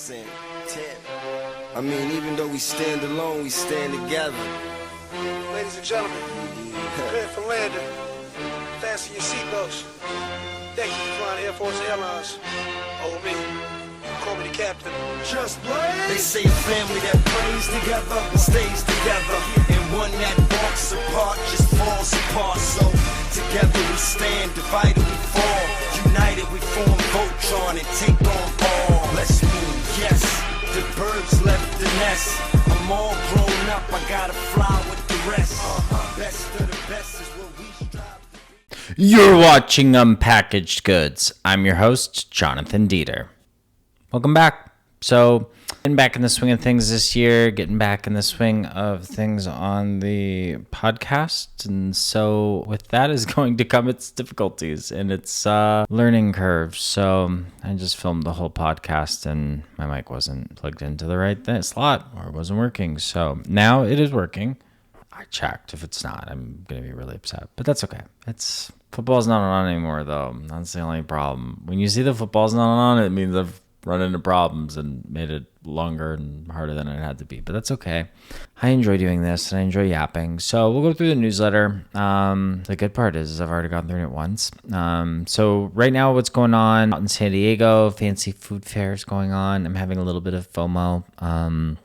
saying 10. I mean, even though we stand alone, we stand together. Ladies and gentlemen, prepare for landing. Fasten your seatbelts. Thank you for flying Air Force Airlines. Oh, me. Call me the captain. Just blaze. They say a family that prays together stays together, and one that walks apart just falls apart. So together we stand, divided we fall, united we form Voltron and take on all. Let's move, yes. The birds left the nest. I'm all grown up, I gotta fly with the rest. Best of the best is what we strive to be. You're watching Unpackaged Goods. I'm your host, Jonathan Dieter. Welcome back. So, getting back in the swing of things this year, getting back in the swing of things on the podcast. And so, with that is going to come its difficulties and its learning curve. So, I just filmed the whole podcast and my mic wasn't plugged into the right slot or it wasn't working. So, now it is working. I checked. If it's not, I'm going to be really upset. But that's okay. Football's not on anymore, though. That's the only problem. When you see the football's not on, it means I've run into problems and made it longer and harder than it had to be. But that's okay. I enjoy doing this and I enjoy yapping. So we'll go through the newsletter. The good part is I've already gone through it once. So right now what's going on out in San Diego, fancy food fairs going on. I'm having a little bit of FOMO.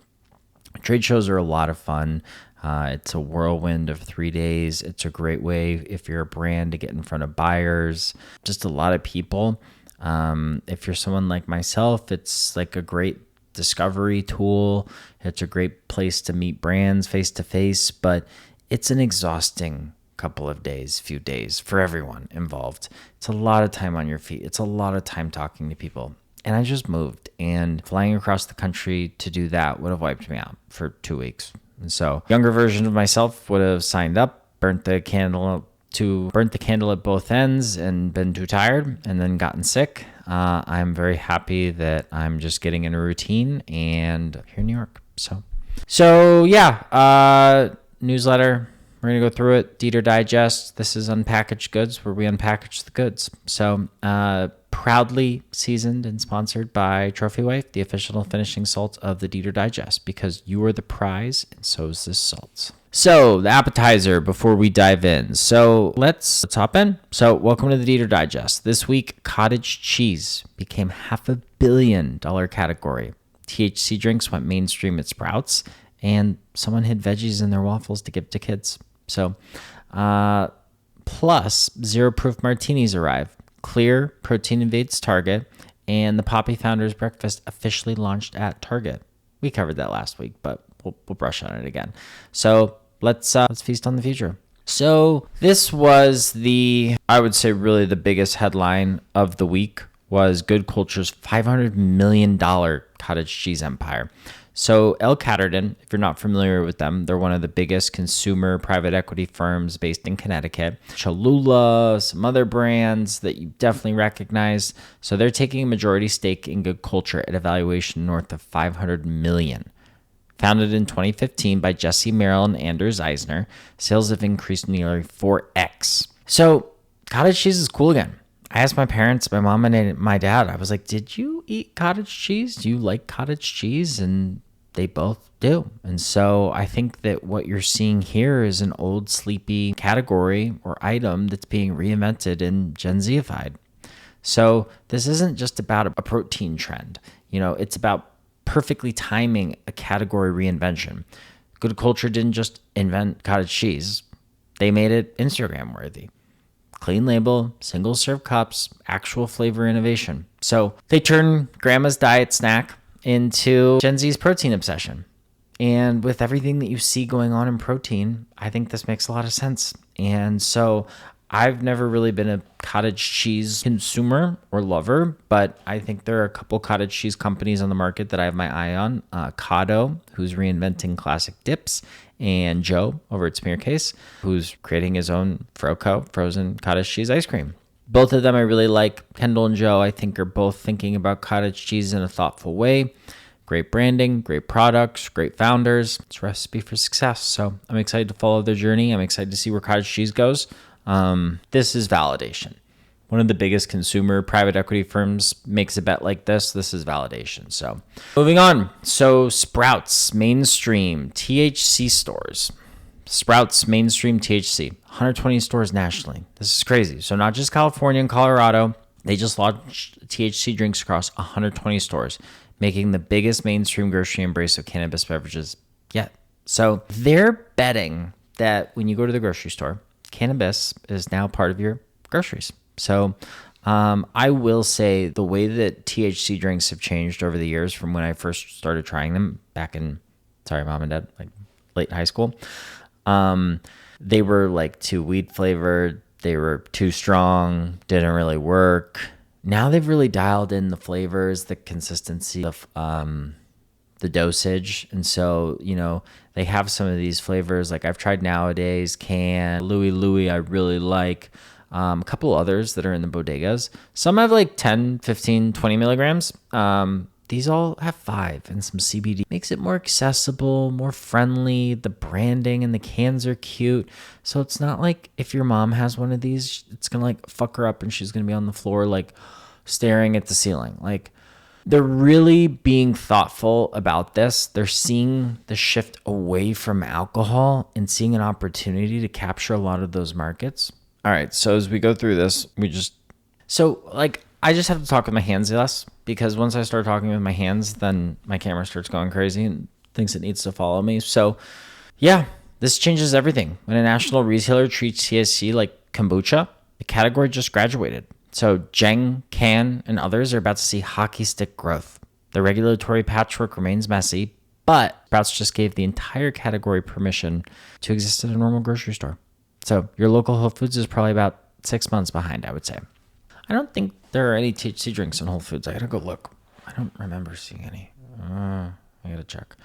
Trade shows are a lot of fun. It's a whirlwind of 3 days. It's a great way if you're a brand to get in front of buyers, just a lot of people. If you're someone like myself, it's like a great discovery tool. It's a great place to meet brands face to face, but it's an exhausting few days for everyone involved. It's a lot of time on your feet. It's a lot of time talking to people. And I just moved, and flying across the country to do that would have wiped me out for 2 weeks. And so younger version of myself would have signed up, burnt the candle at both ends and been too tired and then gotten sick. I'm very happy that I'm just getting in a routine and here in New York. So yeah, newsletter. We're going to go through it. Dieter Digest. This is Unpackaged Goods, where we unpackage the goods. So proudly seasoned and sponsored by Trophy Wife, the official finishing salt of the Dieter Digest, because you are the prize and so is this salt. So the appetizer before we dive in. So let's hop in. So welcome to the Dieter Digest. This week, cottage cheese became $500 million category. THC Drinks went mainstream at Sprouts, and someone hid veggies in their waffles to give to kids. So plus zero proof martinis arrive. Clear protein invades Target, and the Poppy Founders Breakfast officially launched at Target. We covered that last week, but we'll brush on it again. So let's feast on the future. So this was I would say really the biggest headline of the week was Good Culture's $500 million cottage cheese empire. So Catterton, if you're not familiar with them, they're one of the biggest consumer private equity firms based in Connecticut. Cholula, some other brands that you definitely recognize. So they're taking a majority stake in Good Culture at a valuation north of $500 million. Founded in 2015 by Jesse Merrill and Anders Eisner, sales have increased nearly 4x. So cottage cheese is cool again. I asked my parents, my mom and my dad, I was like, did you eat cottage cheese? Do you like cottage cheese? And they both do. And so I think that what you're seeing here is an old sleepy category or item that's being reinvented and Gen Z-ified. So this isn't just about a protein trend. It's about perfectly timing a category reinvention. Good Culture didn't just invent cottage cheese. They made it Instagram worthy. Clean label, single serve cups, actual flavor innovation. So they turn grandma's diet snack into Gen Z's protein obsession. And with everything that you see going on in protein, I think this makes a lot of sense. And so I've never really been a cottage cheese consumer or lover, but I think there are a couple cottage cheese companies on the market that I have my eye on. Cottage, who's reinventing classic dips, and Joe over at Smearcase, who's creating his own Froco, frozen cottage cheese ice cream. Both of them I really like. Kendall and Joe, I think, are both thinking about cottage cheese in a thoughtful way. Great branding, great products, great founders. It's a recipe for success. So I'm excited to follow their journey. I'm excited to see where cottage cheese goes. This is validation. one of the biggest consumer private equity firms makes a bet like this is validation. So moving on. So Sprouts mainstream THC stores. Sprouts mainstream THC, 120 stores nationally. This is crazy. So not just California and Colorado. They just launched THC drinks across 120 stores, making the biggest mainstream grocery embrace of cannabis beverages yet. So they're betting that when you go to the grocery store, cannabis is now part of your groceries. So I will say the way that THC drinks have changed over the years from when I first started trying them back in, sorry, mom and dad, like late high school. They were like too weed flavored. They were too strong, didn't really work. Now they've really dialed in the flavors, the consistency of the dosage. And so, they have some of these flavors. Like I've tried Nowadays, Louis, I really like. A couple others that are in the bodegas. Some have like 10, 15, 20 milligrams. These all have 5 and some CBD. Makes it more accessible, more friendly. The branding and the cans are cute. So it's not like if your mom has one of these, it's going to like fuck her up and she's going to be on the floor like staring at the ceiling. Like they're really being thoughtful about this. They're seeing the shift away from alcohol and seeing an opportunity to capture a lot of those markets. All right. So as we go through this, I just have to talk with my hands less, because once I start talking with my hands, then my camera starts going crazy and thinks it needs to follow me. So yeah, this changes everything. When a national retailer treats THC like kombucha, the category just graduated. So Jeng, Can, and others are about to see hockey stick growth. The regulatory patchwork remains messy, but Sprouts just gave the entire category permission to exist at a normal grocery store. So your local Whole Foods is probably about 6 months behind, I would say. I don't think there are any THC drinks in Whole Foods. I gotta go look. I don't remember seeing any. I gotta check.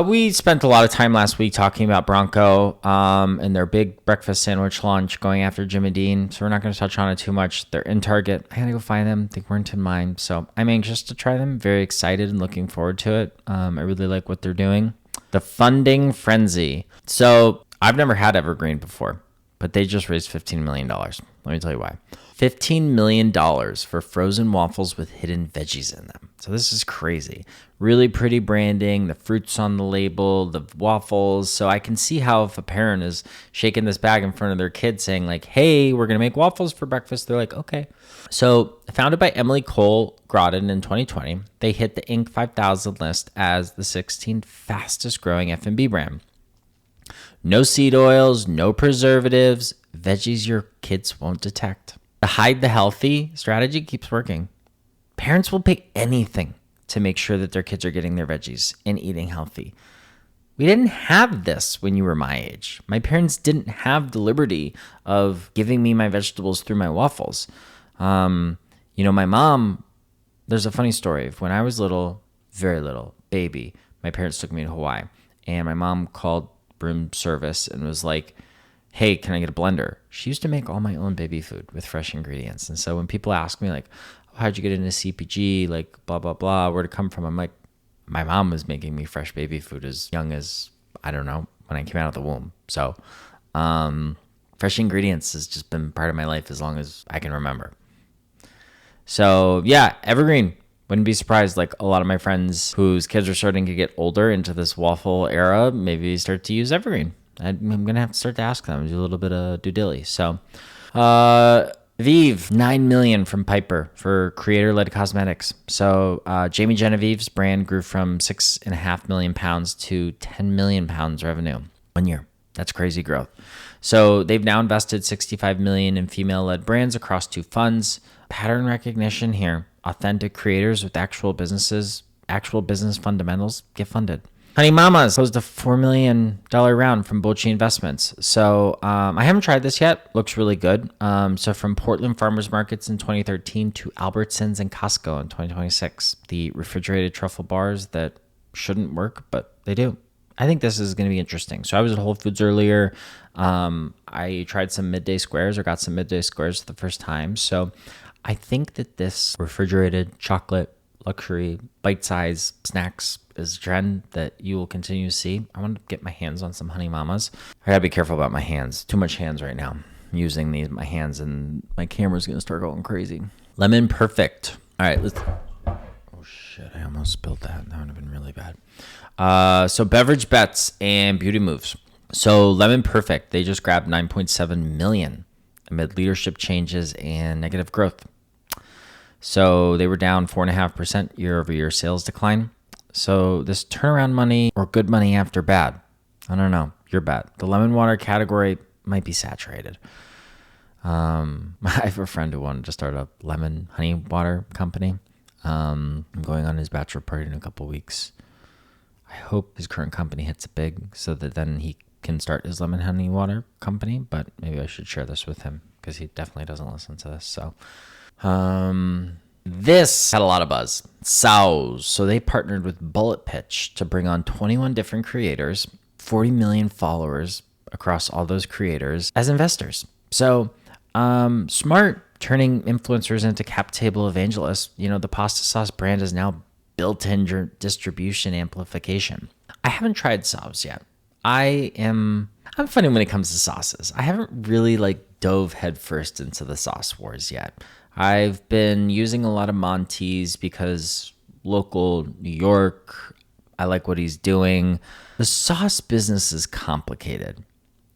We spent a lot of time last week talking about Bronco and their big breakfast sandwich launch going after Jimmy Dean. So we're not going to touch on it too much. They're in Target. I gotta go find them. They weren't in mine. So I'm anxious to try them. Very excited and looking forward to it. I really like what they're doing. The funding frenzy. So I've never had Evergreen before, but they just raised $15 million. Let me tell you why. $15 million for frozen waffles with hidden veggies in them. So this is crazy. Really pretty branding, the fruits on the label, the waffles. So I can see how if a parent is shaking this bag in front of their kid saying like, hey, we're going to make waffles for breakfast. They're like, okay. So founded by Emily Cole Groden in 2020, they hit the Inc. 5000 list as the 16th fastest growing F&B brand. No seed oils, no preservatives, veggies your kids won't detect. The hide the healthy strategy keeps working. Parents will pay anything to make sure that their kids are getting their veggies and eating healthy. We didn't have this when you were my age. My parents didn't have the liberty of giving me my vegetables through my waffles. My mom, there's a funny story. When I was little, very little, baby, my parents took me to Hawaii, and my mom called room service and was like, hey, can I get a blender? She used to make all my own baby food with fresh ingredients. And so when people ask me like, how'd you get into CPG? Like blah, blah, blah, where'd it come from? I'm like, my mom was making me fresh baby food as young as, I don't know, when I came out of the womb. So fresh ingredients has just been part of my life as long as I can remember. So yeah, Evergreen. Wouldn't be surprised, like a lot of my friends whose kids are starting to get older into this waffle era, maybe start to use Evergreen. I'm going to have to start to ask them, do a little bit of due dilly. So, Vive, $9 million from Piper for creator-led cosmetics. So, Jamie Genevieve's brand grew from 6.5 million pounds to 10 million pounds revenue 1 year. That's crazy growth. So, they've now invested $65 million in female-led brands across 2 funds. Pattern recognition here. Authentic creators with actual business fundamentals get funded. Honey Mamas closed a $4 million round from Bolchi Investments. So I haven't tried this yet. Looks really good. So from Portland Farmers Markets in 2013 to Albertsons and Costco in 2026. The refrigerated truffle bars that shouldn't work, but they do. I think this is going to be interesting. So I was at Whole Foods earlier. I tried some midday squares or got some midday squares for the first time. So I think that this refrigerated chocolate luxury bite-size snacks is a trend that you will continue to see. I want to get my hands on some Honey Mamas. I gotta be careful about my hands. Too much hands right now. using my hands, and my camera's going to start going crazy. Lemon Perfect. All right, let's... Oh, shit, I almost spilled that. That would have been really bad. So beverage bets and beauty moves. So Lemon Perfect, they just grabbed $9.7 million amid leadership changes and negative growth. So they were down 4.5% year-over-year sales decline. So this turnaround money or good money after bad, I don't know, your bet. The lemon water category might be saturated. I have a friend who wanted to start a lemon honey water company. I'm going on his bachelor party in a couple weeks. I hope his current company hits it big so that then he can start his lemon honey water company, but maybe I should share this with him because he definitely doesn't listen to this. So this had a lot of buzz. Sows. So they partnered with Bullet Pitch to bring on 21 different creators, 40 million followers across all those creators as investors. So smart, turning influencers into cap table evangelists. You know, the pasta sauce brand is now built-in distribution amplification. I haven't tried Sows yet. I'm funny when it comes to sauces. I haven't really dove headfirst into the sauce wars yet. I've been using a lot of Monty's because local New York, I like what he's doing. The sauce business is complicated.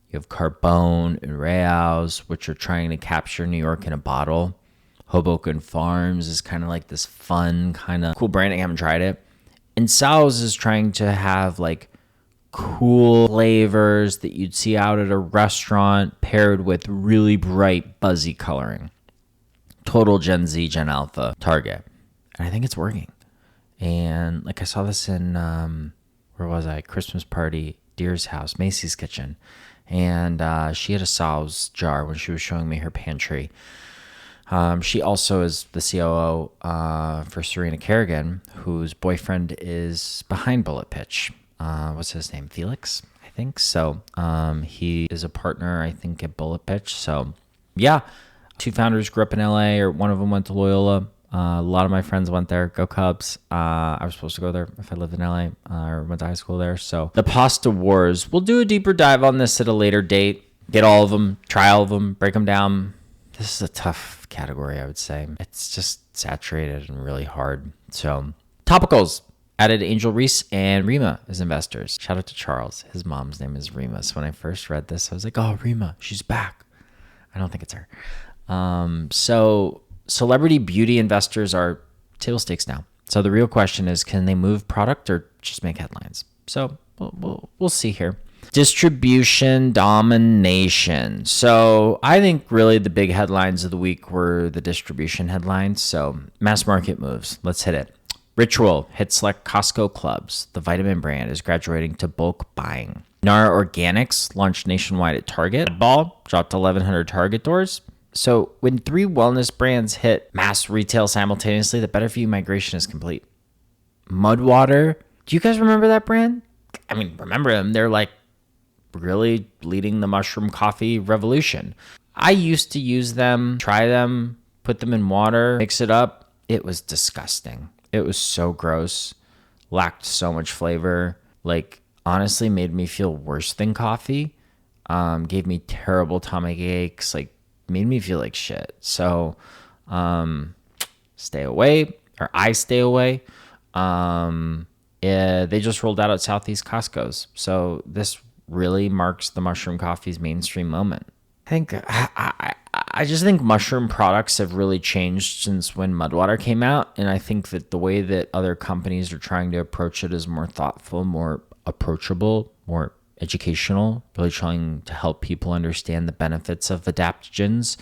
You have Carbone and Rayos, which are trying to capture New York in a bottle. Hoboken Farms is kind of like this fun, kind of cool branding. I haven't tried it. And Sows is trying to have cool flavors that you'd see out at a restaurant paired with really bright, buzzy coloring. Total Gen Z, Gen Alpha target. And I think it's working. And I saw this in, where was I? Christmas party, Deer's house, Macy's kitchen. And she had a Sows jar when she was showing me her pantry. She also is the COO for Serena Kerrigan, whose boyfriend is behind Bullet Pitch. What's his name? Felix, I think. So he is a partner, I think, at Bullet Pitch. So yeah, two founders grew up in LA, or one of them went to Loyola. A lot of my friends went there. Go Cubs. I was supposed to go there if I lived in LA or went to high school there. So the pasta wars, we'll do a deeper dive on this at a later date. Get all of them, try all of them, break them down. This is a tough category, I would say. It's just saturated and really hard. So topicals. Added Angel Reese and Rima as investors. Shout out to Charles. His mom's name is Rima. So when I first read this, I was like, oh, Rima, she's back. I don't think it's her. So celebrity beauty investors are table stakes now. So the real question is, can they move product or just make headlines? So we'll see here. Distribution domination. So I think really the big headlines of the week were the distribution headlines. So mass market moves. Let's hit it. Ritual hit select Costco clubs. The vitamin brand is graduating to bulk buying. Nara Organics launched nationwide at Target. Ball dropped 1,100 Target doors. So when 3 wellness brands hit mass retail simultaneously, the Better For You migration is complete. Mudwater. Do you guys remember that brand? I mean, remember them. They're really leading the mushroom coffee revolution. I used to use them, try them, put them in water, mix it up. It was disgusting. It was so gross, lacked so much flavor, honestly made me feel worse than coffee, gave me terrible tummy aches, made me feel like shit. So stay away, or I stay away. They just rolled out at Southeast Costco's. So this really marks the mushroom coffee's mainstream moment. I just think mushroom products have really changed since when Mudwater came out. And I think that the way that other companies are trying to approach it is more thoughtful, more approachable, more educational, really trying to help people understand the benefits of adaptogens.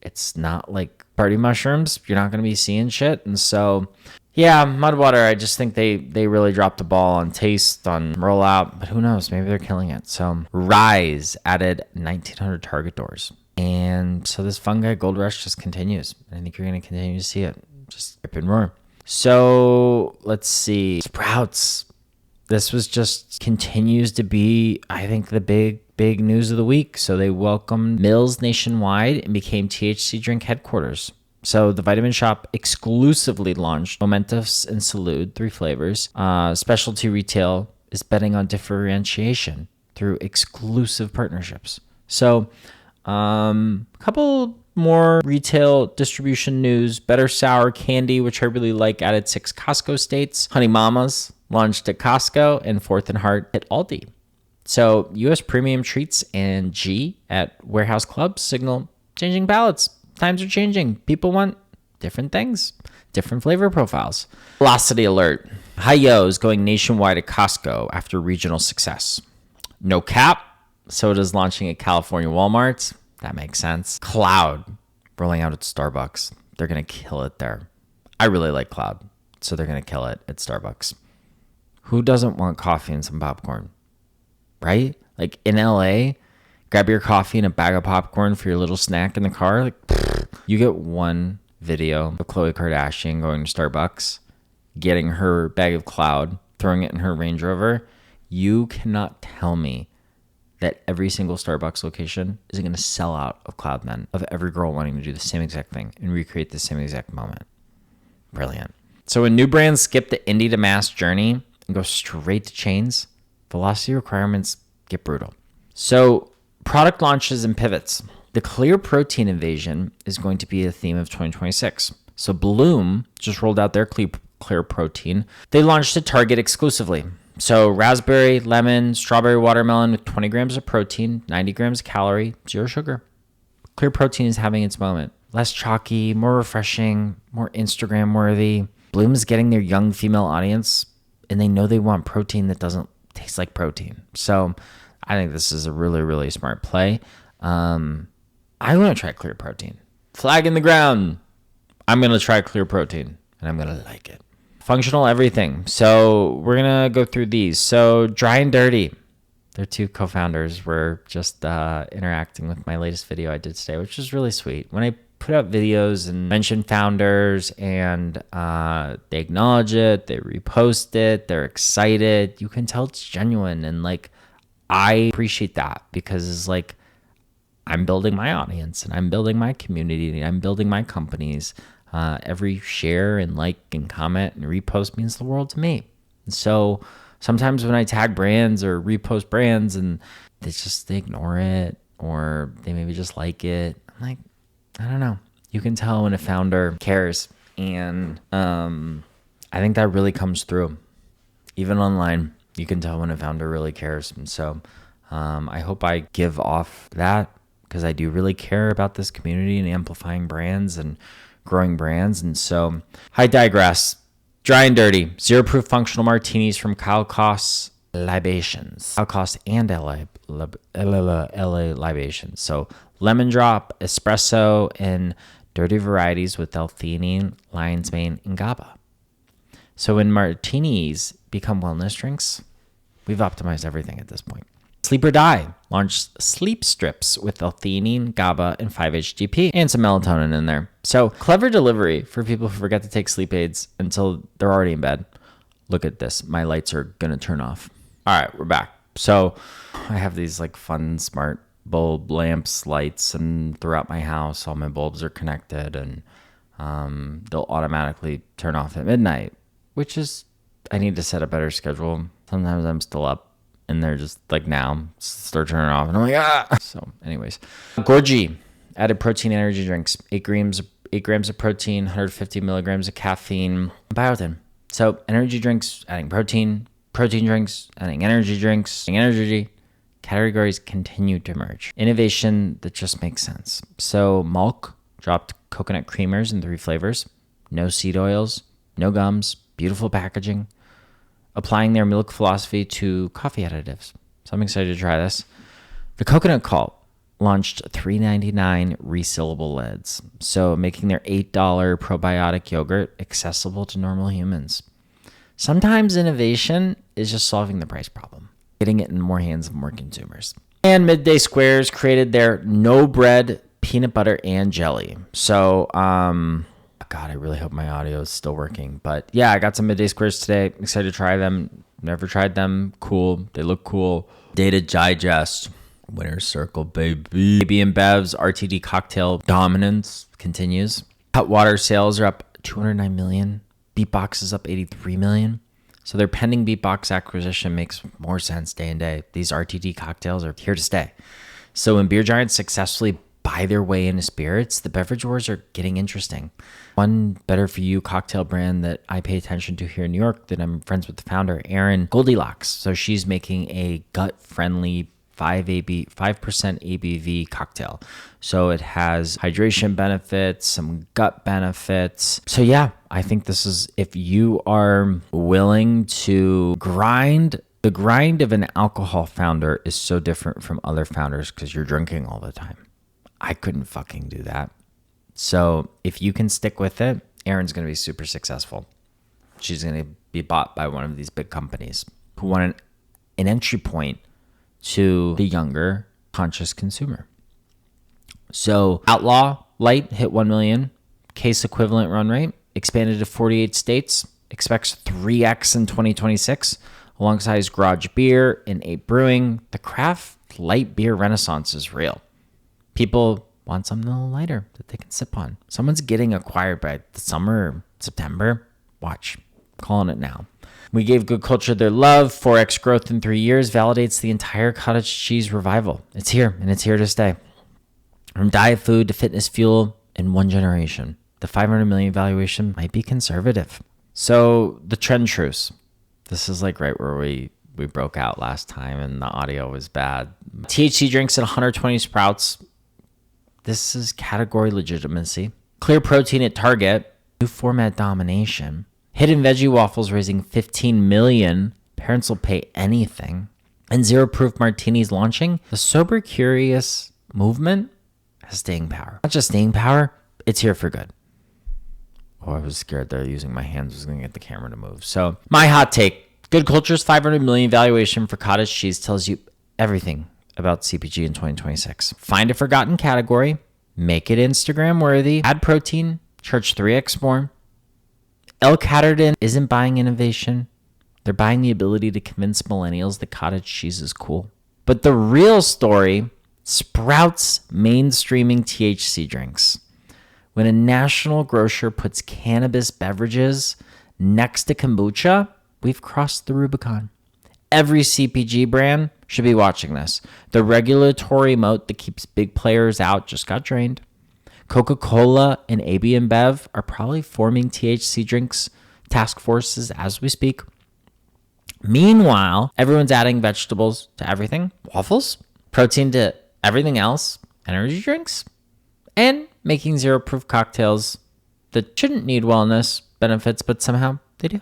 It's not like party mushrooms. You're not going to be seeing shit. And so, yeah, Mudwater, I just think they really dropped the ball on taste, on rollout, but who knows? Maybe they're killing it. So Rise added 1,900 Target doors. And so this fungi gold rush just continues. I think you're going to continue to see it just rip and roar. So let's see. Sprouts. This was just continues to be, I think, the big news of the week. So they welcomed Mills nationwide and became THC Drink headquarters. So the Vitamin Shop exclusively launched Momentous and Salud, 3 flavors. Specialty retail is betting on differentiation through exclusive partnerships. So Couple more retail distribution news. Better Sour Candy, which I really like, added 6 Costco states. Honey Mamas launched at Costco, and Fourth and Heart at Aldi. So U.S. Premium Treats and G at warehouse clubs signal changing palates. Times are changing. People want different things, different flavor profiles. Velocity alert. Hi-Yo is going nationwide at Costco after regional success. No Cap. Soda's launching at California Walmarts. That makes sense. Cloud rolling out at Starbucks. They're going to kill it there. I really like Cloud, so they're going to kill it at Starbucks. Who doesn't want coffee and some popcorn? Right? Like in LA, grab your coffee and a bag of popcorn for your little snack in the car. Like, you get one video of Khloe Kardashian going to Starbucks, getting her bag of Cloud, throwing it in her Range Rover. You cannot tell me that every single Starbucks location is going to sell out of Cloud Men, of every girl wanting to do the same exact thing and recreate the same exact moment. Brilliant. So when new brands skip the indie to mass journey and go straight to chains, velocity requirements get brutal. So product launches and pivots. The clear protein invasion is going to be a theme of 2026. So Bloom just rolled out their clear protein. They launched at Target exclusively. So raspberry, lemon, strawberry, watermelon with 20 grams of protein, 90 grams of calorie, 0 sugar. Clear protein is having its moment. Less chalky, more refreshing, more Instagram worthy. Bloom is getting their young female audience, and they know they want protein that doesn't taste like protein. So I think this is a really, really smart play. I want to try clear protein. Flag in the ground. I'm going to try clear protein, and I'm going to like it. Functional everything. So we're going to go through these. So Dry and Dirty. Their 2 co-founders were just interacting with my latest video I did today, which is really sweet. When I put out videos and mention founders and they acknowledge it, they repost it, they're excited, you can tell it's genuine. And like, I appreciate that because it's like, I'm building my audience and I'm building my community and I'm building my companies. Every share and like and comment and repost means the world to me. And so sometimes when I tag brands or repost brands and they ignore it or they maybe just like it, I'm like, I don't know. You can tell when a founder cares. And I think that really comes through. Even online, you can tell when a founder really cares. And so I hope I give off that because I do really care about this community and amplifying brands and growing brands. And so I digress. Dry and Dirty, 0 proof functional martinis from Kyle Koss Libations. Kyle Koss and LA Libations. So lemon drop, espresso, and dirty varieties with L-theanine, lion's mane, and GABA. So when martinis become wellness drinks, we've optimized everything at this point. Sleep or Die launched sleep strips with L-theanine, GABA, and 5-HTP, and some melatonin in there. So clever delivery for people who forget to take sleep aids until they're already in bed. Look at this. My lights are going to turn off. All right, we're back. So I have these like fun, smart bulb lamps, lights, and throughout my house, all my bulbs are connected, and they'll automatically turn off at midnight, which is, I need to set a better schedule. Sometimes I'm still up and they're just like now start turning off and I'm like, ah. So anyways, Gorgie added protein energy drinks, 8 grams of protein, 150 milligrams of caffeine, biotin. So energy drinks adding protein drinks adding energy drinks, energy categories continue to emerge. Innovation that just makes sense. So Malk dropped coconut creamers in 3 flavors, no seed oils, no gums, beautiful packaging, applying their milk philosophy to coffee additives. So I'm excited to try this. The Coconut Cult launched $3.99 resealable lids, so making their $8 probiotic yogurt accessible to normal humans. Sometimes innovation is just solving the price problem, getting it in more hands of more consumers. And Midday Squares created their no bread peanut butter and jelly. So, God, I really hope my audio is still working. But yeah, I got some Midday Squares today. I'm excited to try them. Never tried them. Cool. They look cool. Data Digest. Winner's Circle, baby. InBev's RTD cocktail dominance continues. Hot water sales are up 209 million. Beatbox is up 83 million. So their pending Beatbox acquisition makes more sense day and day. These RTD cocktails are here to stay. So when beer giants successfully buy their way into spirits, the beverage wars are getting interesting. One better for you cocktail brand that I pay attention to here in New York, that I'm friends with the founder, Erin Goldilocks. So she's making a gut-friendly 5% ABV cocktail. So it has hydration benefits, some gut benefits. So yeah, I think this is, if you are willing to grind, the grind of an alcohol founder is so different from other founders because you're drinking all the time. I couldn't fucking do that. So if you can stick with it, Erin's going to be super successful. She's going to be bought by one of these big companies who want an entry point to the younger conscious consumer. So Outlaw Light hit 1 million case equivalent run rate, expanded to 48 states, expects 3x in 2026, alongside his Garage Beer and 8 Brewing. The craft light beer renaissance is real. People want something a little lighter that they can sip on. Someone's getting acquired by the summer, September. Watch. Calling it now. We gave Good Culture their love. 4x growth in 3 years validates the entire cottage cheese revival. It's here, and it's here to stay. From diet food to fitness fuel in 1 generation. The 500 million valuation might be conservative. So the trend truce. This is like right where we broke out last time and the audio was bad. THC drinks at 120 sprouts. This is category legitimacy. Clear protein at Target. New format domination. Hidden veggie waffles raising 15 million. Parents will pay anything. And zero proof martinis launching. The sober curious movement has staying power. Not just staying power, it's here for good. Oh, I was scared that using my hands was going to get the camera to move. So my hot take, Good Culture's 500 million valuation for cottage cheese tells you everything about CPG in 2026. Find a forgotten category, make it Instagram worthy, add protein, charge 3x more. Catterton isn't buying innovation. They're buying the ability to convince millennials that cottage cheese is cool. But the real story, Sprouts mainstreaming THC drinks. When a national grocer puts cannabis beverages next to kombucha, we've crossed the Rubicon. Every CPG brand should be watching this. The regulatory moat that keeps big players out just got drained. Coca-Cola and AB InBev are probably forming THC drinks task forces as we speak. Meanwhile, everyone's adding vegetables to everything, waffles, protein to everything else, energy drinks, and making zero proof cocktails that shouldn't need wellness benefits, but somehow they do.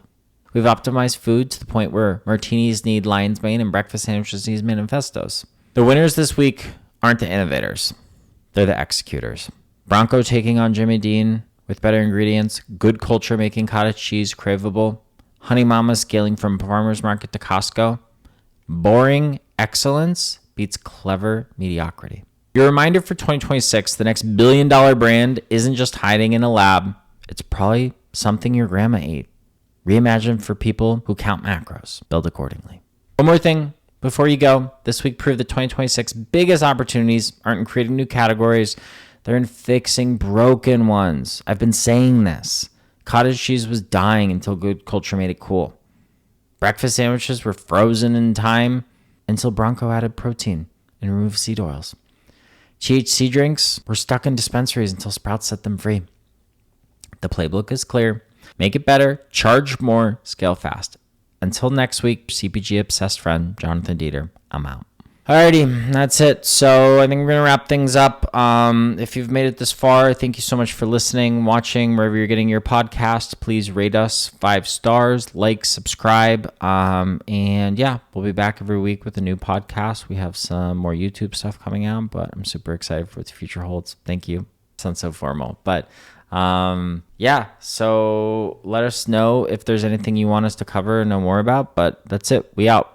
We've optimized food to the point where martinis need lion's mane and breakfast sandwiches need manifestos. The winners this week aren't the innovators. They're the executors. Bronco taking on Jimmy Dean with better ingredients. Good Culture making cottage cheese craveable. Honey Mama scaling from farmer's market to Costco. Boring excellence beats clever mediocrity. Your reminder for 2026, the next billion-dollar brand isn't just hiding in a lab. It's probably something your grandma ate. Reimagined for people who count macros. Build accordingly. One more thing before you go. This week proved that 2026 biggest opportunities aren't in creating new categories. They're in fixing broken ones. I've been saying this. Cottage cheese was dying until Good Culture made it cool. Breakfast sandwiches were frozen in time until Bronco added protein and removed seed oils. THC drinks were stuck in dispensaries until Sprouts set them free. The playbook is clear. Make it better, charge more, scale fast. Until next week, CPG obsessed friend Jonathan Dieter, I'm out. Alrighty, that's it. So I think we're going to wrap things up. If you've made it this far, thank you so much for listening, watching, wherever you're getting your podcast. Please rate us 5 stars, like, subscribe. And yeah, we'll be back every week with a new podcast. We have some more YouTube stuff coming out, but I'm super excited for what the future holds. Thank you. Sounds so formal, but yeah, so let us know if there's anything you want us to cover and know more about, but that's it. We out.